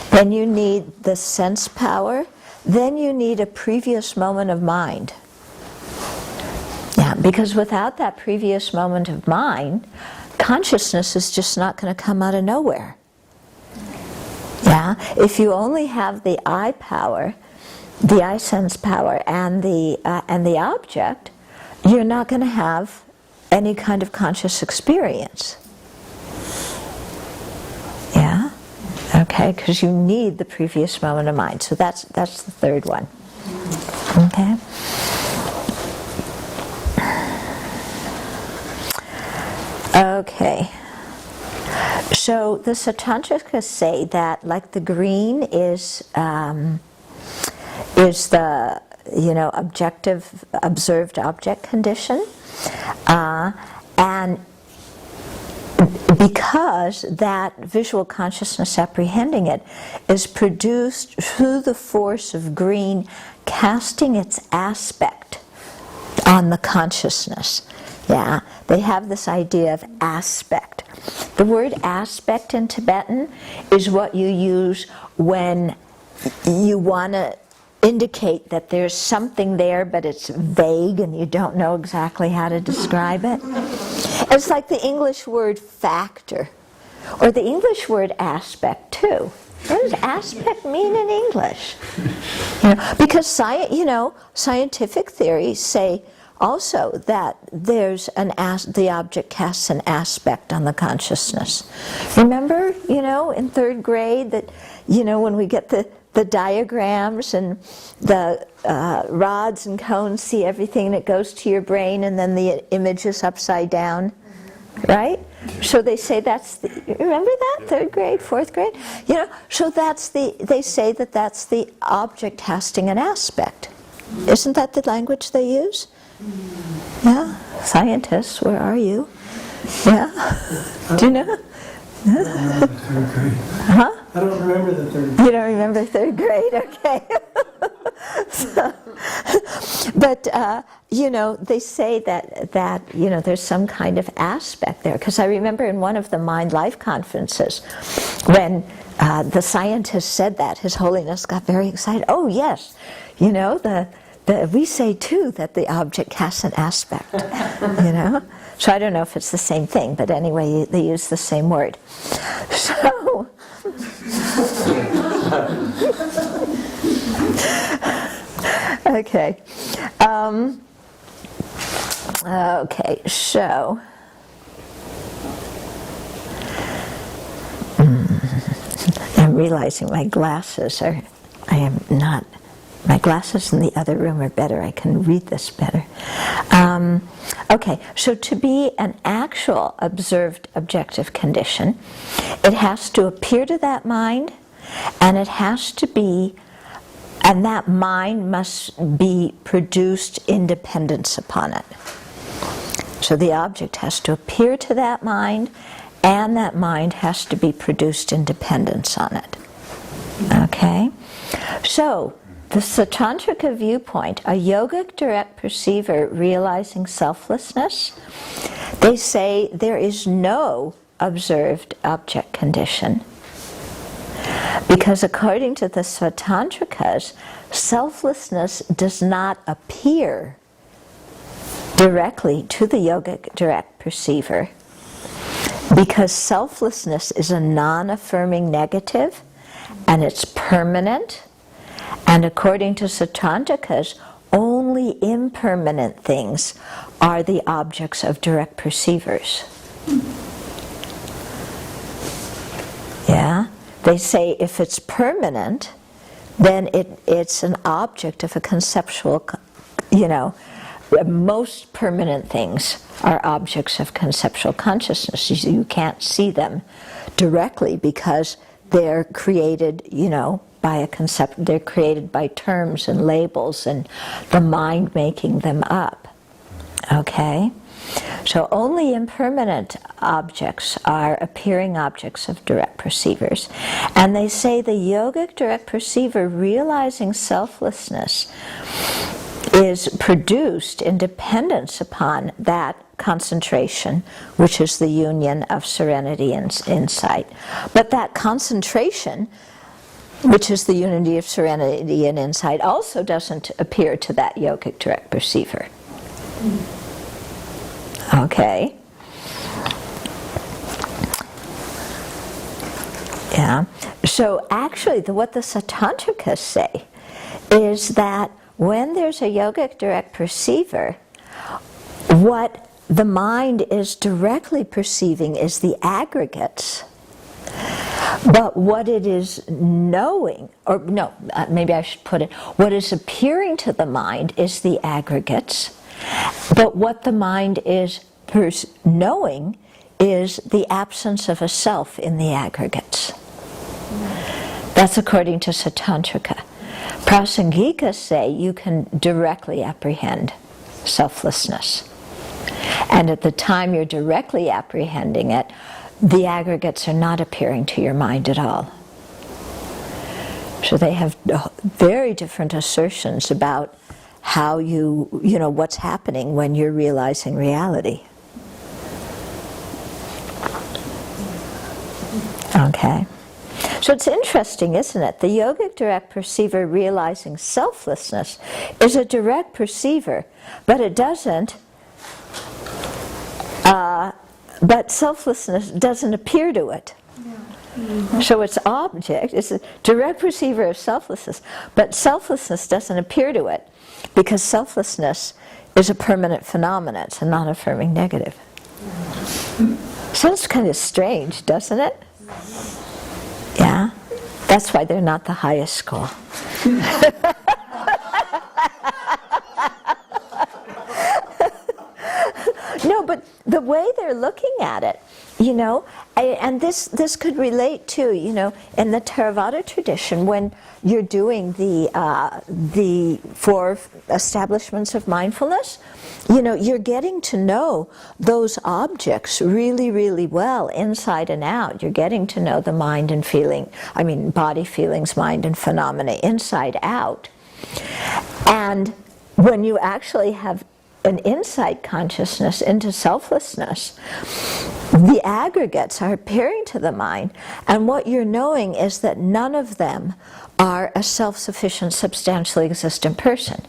Then you need the sense power. Then you need a previous moment of mind. Yeah, because without that previous moment of mind, consciousness is just not going to come out of nowhere. Yeah, if you only have the eye power, the eye sense power, and the object, you're not going to have any kind of conscious experience. Yeah, okay, because you need the previous moment of mind. So that's the third one. Okay. Okay. So the Satantrikas say that, like, the green is the objective observed object condition, and because that visual consciousness apprehending it is produced through the force of green casting its aspect on the consciousness. Yeah, they have this idea of aspect. The word aspect in Tibetan is what you use when you want to indicate that there's something there, but it's vague and you don't know exactly how to describe it. It's like the English word factor, or the English word aspect too. What does aspect mean in English? Because scientific theories say also that there's the object casts an aspect on the consciousness. Remember, in third grade that, when we get the diagrams and the rods and cones see everything and it goes to your brain and then the image is upside down, right? So they say remember that? Third grade, fourth grade? So they say that that's the object casting an aspect. Isn't that the language they use? Yeah, scientists, where are you? Yeah, do you know? Third grade. Huh? I don't remember the third grade. You don't remember third grade? Okay. But they say that there's some kind of aspect there. Because I remember in one of the Mind Life conferences, when the scientist said that, His Holiness got very excited. Oh yes, we say too that the object casts an aspect, So I don't know if it's the same thing, but anyway, they use the same word. So, okay. Okay, so, I'm realizing my glasses my glasses in the other room are better. I can read this better. Okay, so to be an actual observed objective condition, it has to appear to that mind, and that mind must be produced independence upon it. So the object has to appear to that mind, and that mind has to be produced independence on it. Okay? So, the Satantrika viewpoint, a yogic direct perceiver realizing selflessness, they say there is no observed object condition. Because according to the Satantrikas, selflessness does not appear directly to the yogic direct perceiver, because selflessness is a non-affirming negative, and it's permanent. And according to Satantrikas, only impermanent things are the objects of direct perceivers. Yeah? They say if it's permanent, then it's an object of a conceptual, most permanent things are objects of conceptual consciousness. You can't see them directly because they're created, by a concept. They're created by terms and labels and the mind making them up. Okay? So only impermanent objects are appearing objects of direct perceivers. And they say the yogic direct perceiver realizing selflessness is produced in dependence upon that concentration, which is the union of serenity and insight. But that concentration, which is the unity of serenity and insight, also doesn't appear to that yogic direct perceiver. Okay. Yeah. So actually, what the Satantrikas say is that when there's a yogic direct perceiver, what the mind is directly perceiving is the aggregates. But what it is knowing, or no, maybe I should put it, what is appearing to the mind is the aggregates. But what the mind is knowing is the absence of a self in the aggregates. That's according to Satantrika. Prasangikas say you can directly apprehend selflessness. And at the time you're directly apprehending it, the aggregates are not appearing to your mind at all. So they have very different assertions about how what's happening when you're realizing reality. Okay. So it's interesting, isn't it? The yogic direct perceiver realizing selflessness is a direct perceiver, but it doesn't, but selflessness doesn't appear to it. So its object is a direct perceiver of selflessness, but selflessness doesn't appear to it because selflessness is a permanent phenomenon. It's a non-affirming negative. Sounds kind of strange, doesn't it? Yeah? That's why they're not the highest school. No, but the way they're looking at it, and this could relate to, in the Theravada tradition, when you're doing the 4 establishments of mindfulness, you're getting to know those objects really, really well, inside and out. You're getting to know the mind and body, feelings, mind, and phenomena inside out. And when you actually have an insight consciousness into selflessness, the aggregates are appearing to the mind, and what you're knowing is that none of them are a self-sufficient, substantially existent person.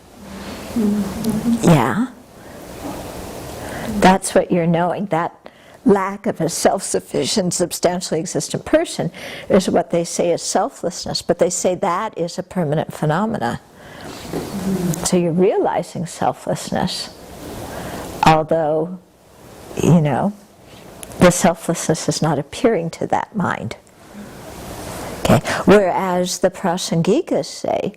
Yeah? That's what you're knowing. That lack of a self-sufficient, substantially existent person is what they say is selflessness, but they say that is a permanent phenomena. So you're realizing selflessness, although, the selflessness is not appearing to that mind. Okay. Whereas the Prasangikas say,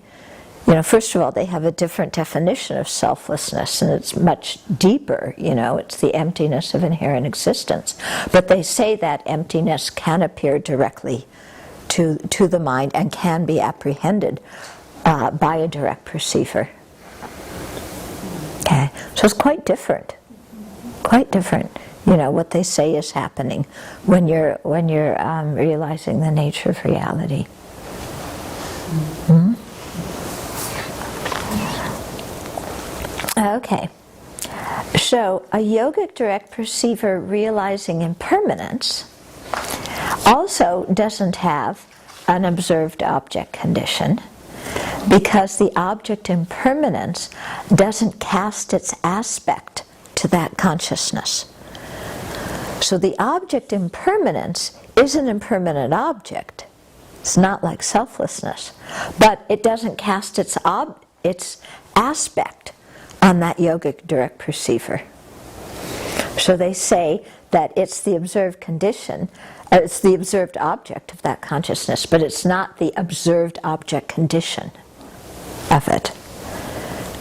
first of all, they have a different definition of selflessness, and it's much deeper, it's the emptiness of inherent existence. But they say that emptiness can appear directly to the mind and can be apprehended by a direct perceiver. Okay, so it's quite different. Quite different, what they say is happening when you're realizing the nature of reality. Mm-hmm. Okay, so a yogic direct perceiver realizing impermanence also doesn't have an observed object condition, because the object impermanence doesn't cast its aspect to that consciousness. So the object impermanence is an impermanent object. It's not like selflessness, but it doesn't cast its aspect on that yogic direct perceiver. So they say that it's the observed condition, it's the observed object of that consciousness, but it's not the observed object condition of it.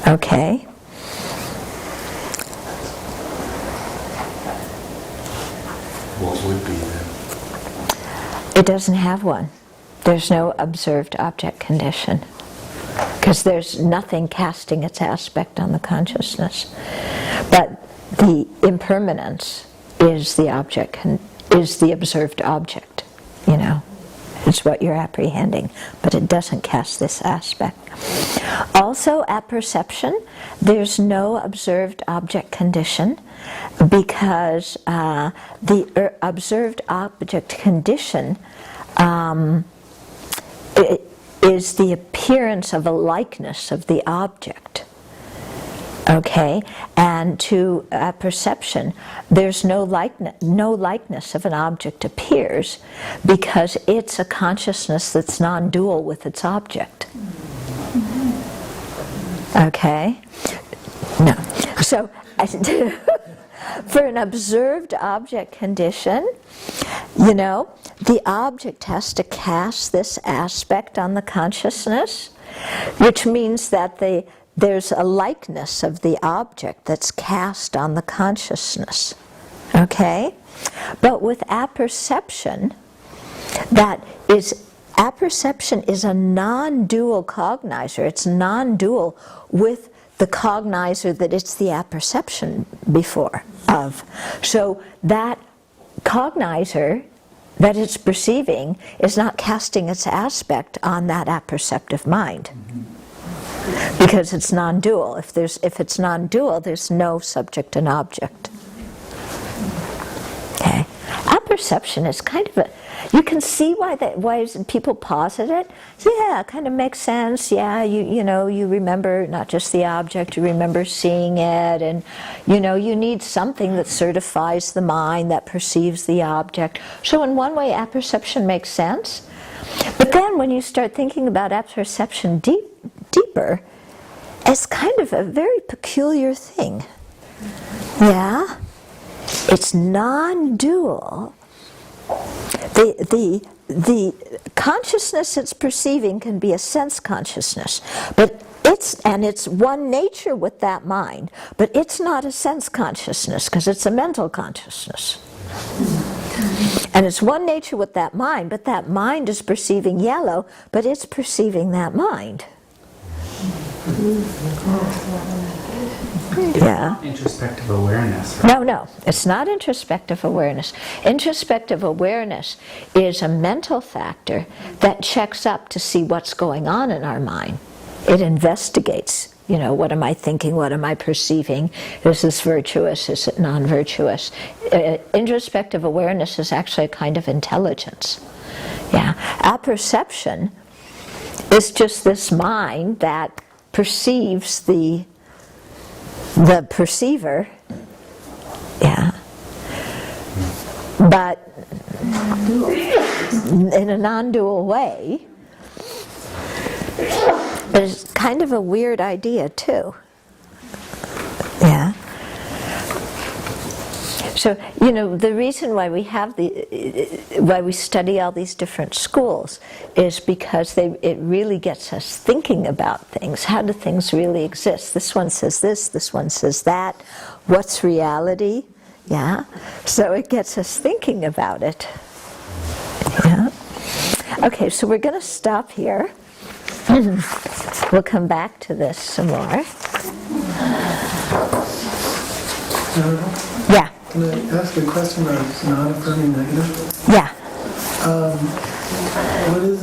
Okay? What would be then? It doesn't have one. There's no observed object condition, because there's nothing casting its aspect on the consciousness. But the impermanence is the object, is the observed object, you know. It's what you're apprehending, but it doesn't cast this aspect. Also, at perception, there's no observed object condition, because the observed object condition is the appearance of a likeness of the object. Okay, and to perception, there's no likeness of an object appears, because it's a consciousness that's non-dual with its object. Okay? No. So, for an observed object condition, you know, the object has to cast this aspect on the consciousness, which means that there's a likeness of the object that's cast on the consciousness. Okay? But with apperception, apperception is a non-dual cognizer. It's non-dual with the cognizer that it's the apperception before of. So that cognizer that it's perceiving is not casting its aspect on that apperceptive mind. Because it's non-dual. If it's non-dual, there's no subject and object. Okay, apperception is kind of a. You can see why people posit it. Yeah, it kind of makes sense. Yeah, you know you remember not just the object, you remember seeing it, and you know you need something that certifies the mind that perceives the object. So in one way, apperception makes sense. But then when you start thinking about apperception deeper, it's kind of a very peculiar thing. Yeah? It's non-dual. The consciousness it's perceiving can be a sense consciousness, but it's one nature with that mind, but it's not a sense consciousness because it's a mental consciousness. And it's one nature with that mind, but that mind is perceiving yellow, but it's perceiving that mind. Yeah. Introspective awareness. Right? No, it's not introspective awareness. Introspective awareness is a mental factor that checks up to see what's going on in our mind. It investigates, you know, what am I thinking, what am I perceiving, is this virtuous, is it non-virtuous? Introspective awareness is actually a kind of intelligence. Yeah. Apperception is just this mind that perceives the perceiver, yeah, but in a non-dual way. But it's kind of a weird idea too. Yeah. So, you know, the reason why we have why we study all these different schools is because it really gets us thinking about things. How do things really exist? This one says this one says that. What's reality? Yeah. So it gets us thinking about it. Yeah. Okay, so we're going to stop here. We'll come back to this some more. Yeah. Can I ask a question on non-affirming negative? Yeah. What is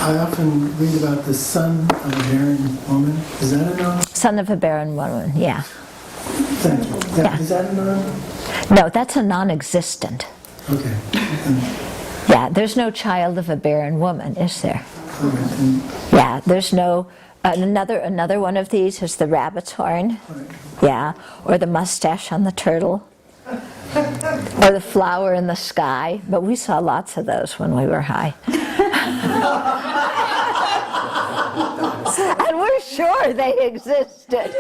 I often read about the son of a barren woman. Is that a non? Son of a barren woman, yeah. Thank you. Yeah. Is that a non? No, that's a non-existent. Okay. Yeah, there's no child of a barren woman, is there? Okay. Yeah, there's no. Another one of these is the rabbit's horn. Yeah, or the mustache on the turtle. Or the flower in the sky. But we saw lots of those when we were high. sure they existed.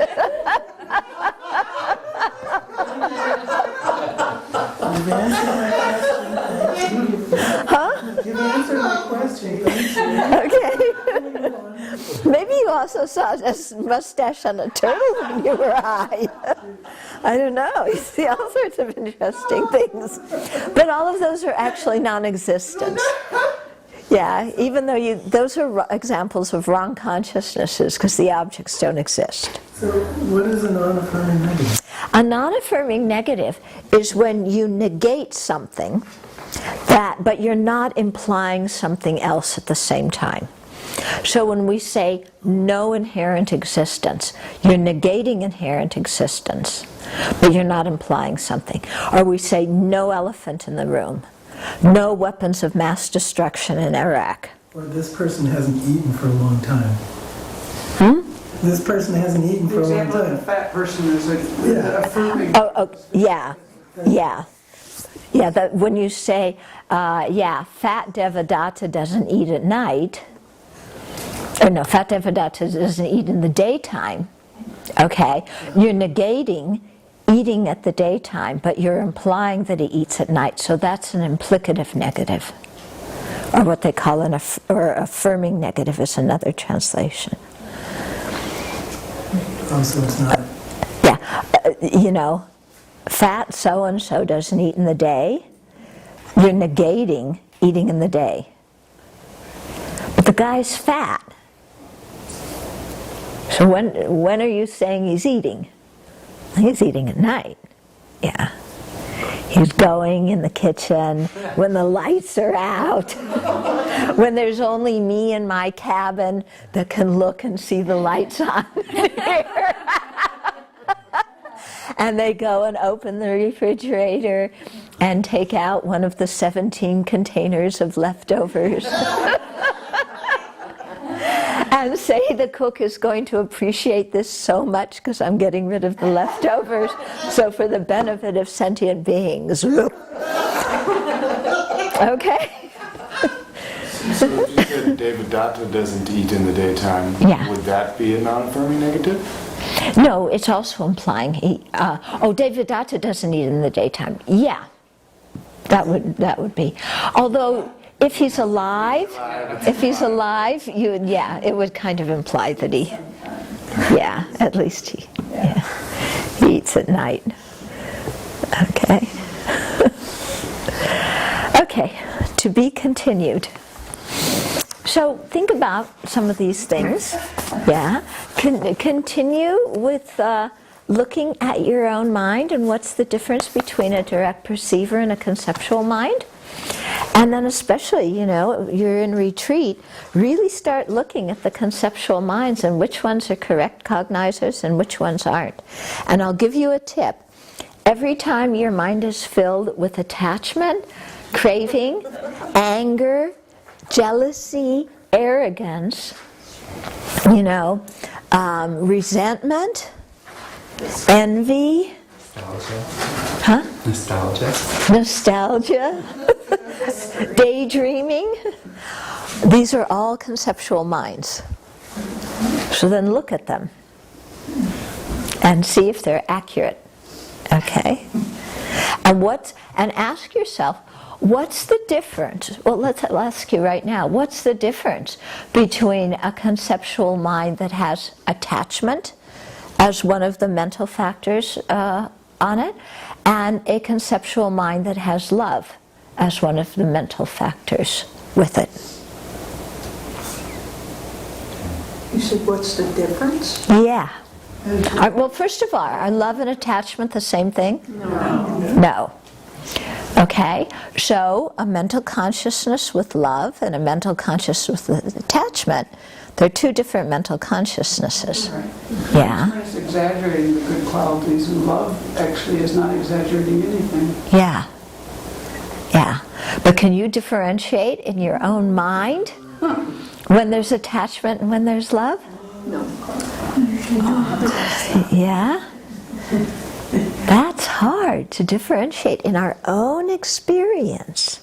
You've answered my question. Thank you. Okay. Maybe you also saw a mustache on a turtle when you were high. I don't know. You see all sorts of interesting things. But all of those are actually non-existent. Yeah, even though those are examples of wrong consciousnesses because the objects don't exist. So what is a non-affirming negative? A non-affirming negative is when you negate something, but you're not implying something else at the same time. So when we say no inherent existence, you're negating inherent existence, but you're not implying something. Or we say no elephant in the room, no weapons of mass destruction in Iraq. Or this person hasn't eaten for a long time. This person hasn't eaten The for a long example of the time. fat person is affirming. Yeah. Yeah, that when you say, fat Devadatta doesn't eat at night, or no, fat Devadatta doesn't eat in the daytime, okay, you're negating eating at the daytime, but you're implying that he eats at night, so that's an implicative negative, or what they call or affirming negative is another translation. Oh, so it's not. Fat so-and-so doesn't eat in the day, you're negating eating in the day. But the guy's fat. So when are you saying he's eating? He's eating at night. Yeah. He's going in the kitchen when the lights are out, when there's only me in my cabin that can look and see the lights on. And they go and open the refrigerator and take out one of the 17 containers of leftovers. And say the cook is going to appreciate this so much because I'm getting rid of the leftovers. So for the benefit of sentient beings. Okay? So if you said Devadatta doesn't eat in the daytime, would that be a non-affirming negative? No, it's also implying Devadatta doesn't eat in the daytime. Yeah, that would be. Although if he's alive, it would kind of imply that he, at least he eats at night. Okay. Okay, to be continued. So think about some of these things. Continue with looking at your own mind and what's the difference between a direct perceiver and a conceptual mind. And then especially, you're in retreat, really start looking at the conceptual minds and which ones are correct cognizers and which ones aren't. And I'll give you a tip. Every time your mind is filled with attachment, craving, anger, jealousy, arrogance, resentment, envy, nostalgia, daydreaming. These are all conceptual minds. So then look at them and see if they're accurate. Okay? And ask yourself, what's the difference? Well, I'll ask you right now, what's the difference between a conceptual mind that has attachment as one of the mental factors on it, and a conceptual mind that has love as one of the mental factors with it? You said, what's the difference? Yeah. Well, first of all, are love and attachment the same thing? No. Okay, so a mental consciousness with love and a mental consciousness with attachment, they're two different mental consciousnesses. Yeah. It's exaggerating the good qualities, and love actually is not exaggerating anything. Yeah. But can you differentiate in your own mind when there's attachment and when there's love? No. Yeah? That's hard to differentiate in our own experience.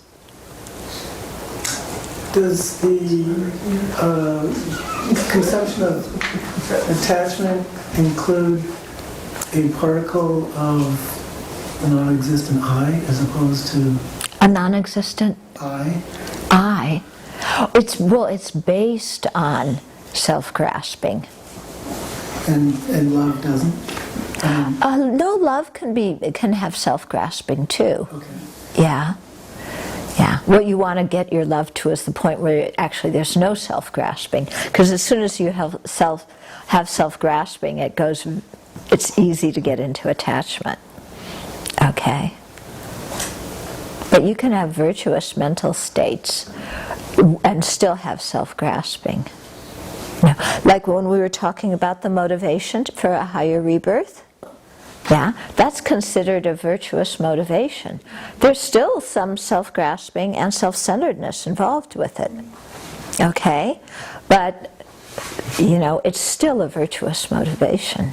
Does the conception of attachment include a particle of a non-existent I as opposed to A non-existent I? I. It's based on self-grasping. And love doesn't? No, love can have self-grasping too. Okay. Yeah. Yeah. What you want to get your love to is the point where actually there's no self-grasping. Because as soon as you have self-grasping, it's easy to get into attachment. Okay. But you can have virtuous mental states and still have self-grasping. Like when we were talking about the motivation for a higher rebirth. Yeah, that's considered a virtuous motivation. There's still some self-grasping and self-centeredness involved with it. Okay? But, it's still a virtuous motivation.